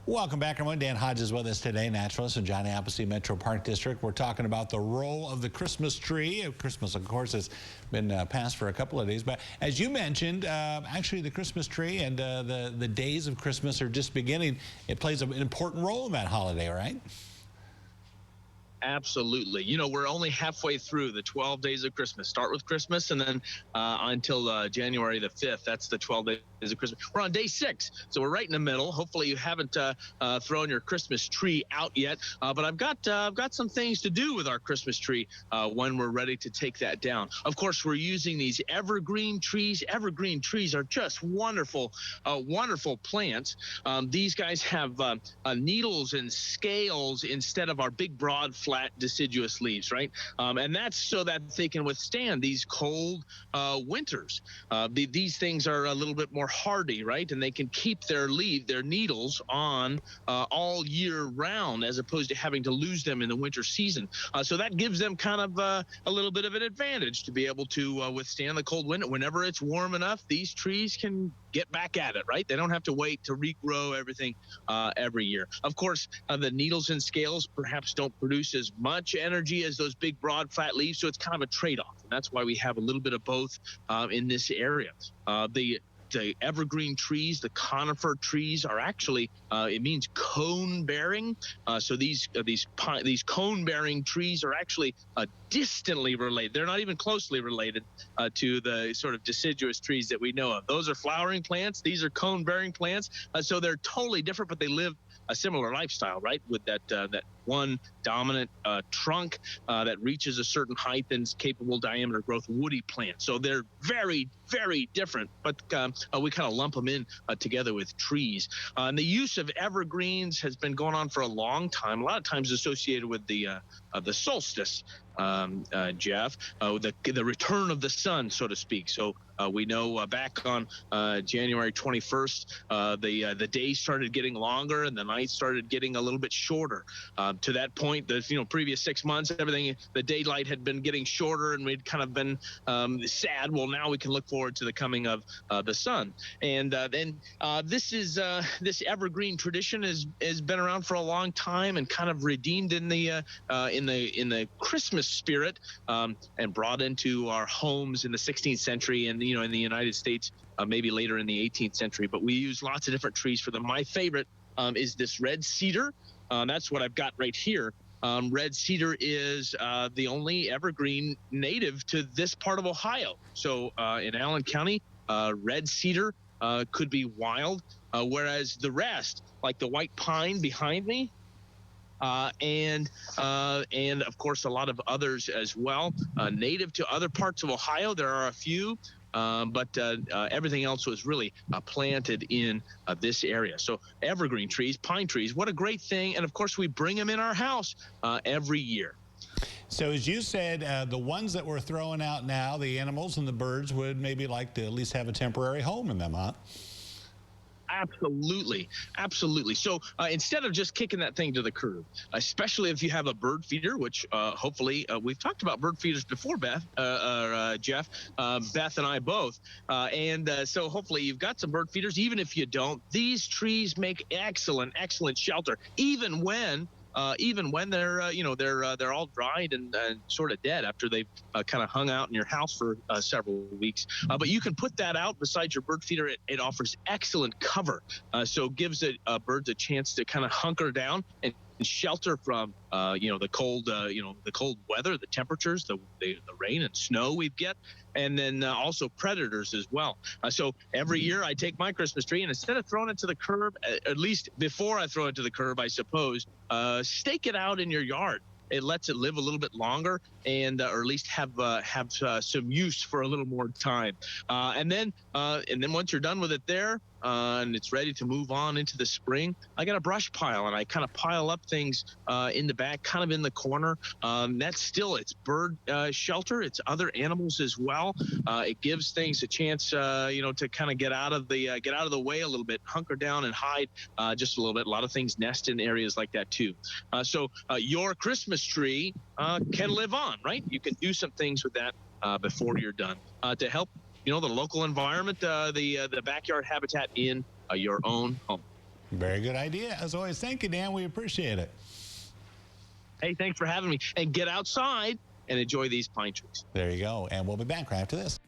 Welcome back, everyone. Dan Hodges with us today, naturalist in John Appleseed Metro Park District. We're talking about the role of the Christmas tree. Christmas, of course, has been past for a couple of days. But as you mentioned, actually the Christmas tree and the days of Christmas are just beginning. It plays an important role in that holiday, right? Absolutely. You know, we're only halfway through the 12 days of Christmas. Start with Christmas and then until January the 5th. That's the 12 days of Christmas. We're on day 6, so we're right in the middle. Hopefully you haven't thrown your Christmas tree out yet, but I've got some things to do with our Christmas tree when we're ready to take that down. Of course, we're using these evergreen trees. Evergreen trees are just wonderful, wonderful plants. These guys have needles and scales instead of our big, broad, flat deciduous leaves, right? And that's so that they can withstand these cold winters. These things are a little bit more hardy, right? And they can keep their needles on all year round, as opposed to having to lose them in the winter season. So that gives them kind of a little bit of an advantage to be able to withstand the cold winter. Whenever it's warm enough, these trees can get back at it, right? They don't have to wait to regrow everything every year. Of course, the needles and scales perhaps don't produce as much energy as those big, broad, flat leaves, so it's kind of a trade-off. And that's why we have a little bit of both in this area. The evergreen trees, the conifer trees, are actually it means cone bearing. So these cone bearing trees are actually distantly related. They're not even closely related to the sort of deciduous trees that we know of. Those are flowering plants. These are cone bearing plants. So they're totally different, but they live a similar lifestyle, right? With that one dominant trunk that reaches a certain height and is capable diameter growth woody plant. So they're very, very different, but we kind of lump them in together with trees. And the use of evergreens has been going on for a long time, a lot of times associated with the solstice, Jeff, the return of the sun, so to speak. So we know back on January 21st, the days started getting longer and the nights started getting a little bit shorter. To that point, the previous 6 months, the daylight had been getting shorter, and we'd kind of been sad. Well, now we can look forward to the coming of the sun. And then this evergreen tradition has been around for a long time and kind of redeemed in the Christmas spirit and brought into our homes in the 16th century and in the United States maybe later in the 18th century. But we use lots of different trees for them. My favorite is this red cedar. That's what I've got right here. Red cedar is the only evergreen native to this part of Ohio. So in Allen County, red cedar could be wild, whereas the rest, like the white pine behind me, and of course a lot of others as well, native to other parts of Ohio. There are a few, but everything else was really planted in this area. So evergreen trees, pine trees, what a great thing. And of course we bring them in our house every year. So as you said, the ones that we're throwing out now, the animals and the birds, would maybe like to at least have a temporary home in them, huh? Absolutely. Absolutely. So instead of just kicking that thing to the curb, especially if you have a bird feeder, which hopefully we've talked about bird feeders before, Jeff, Beth and I both. So hopefully you've got some bird feeders. Even if you don't, these trees make excellent shelter, even when they're all dried and sort of dead after they've kind of hung out in your house for several weeks. But you can put that out beside your bird feeder. It offers excellent cover, so it gives birds a chance to kind of hunker down and shelter from the cold weather, the temperatures, the rain and snow we get, and then also predators as well. So every year I take my Christmas tree, and instead of throwing it to the curb, at least before I throw it to the curb, I suppose, stake it out in your yard. It lets it live a little bit longer, and or at least have some use for a little more time. And then once you're done with it there, and it's ready to move on into the spring, I got a brush pile, and I kind of pile up things in the back, kind of in the corner. It's bird shelter. It's other animals as well. It gives things a chance, to kind of get out of the way a little bit, hunker down and hide just a little bit. A lot of things nest in areas like that too. So your Christmas tree can live on, right? You can do some things with that before you're done to help the local environment, the backyard habitat in your own home. Very good idea. As always, thank you, Dan. We appreciate it. Hey, thanks for having me. And get outside and enjoy these pine trees. There you go. And we'll be back right after this.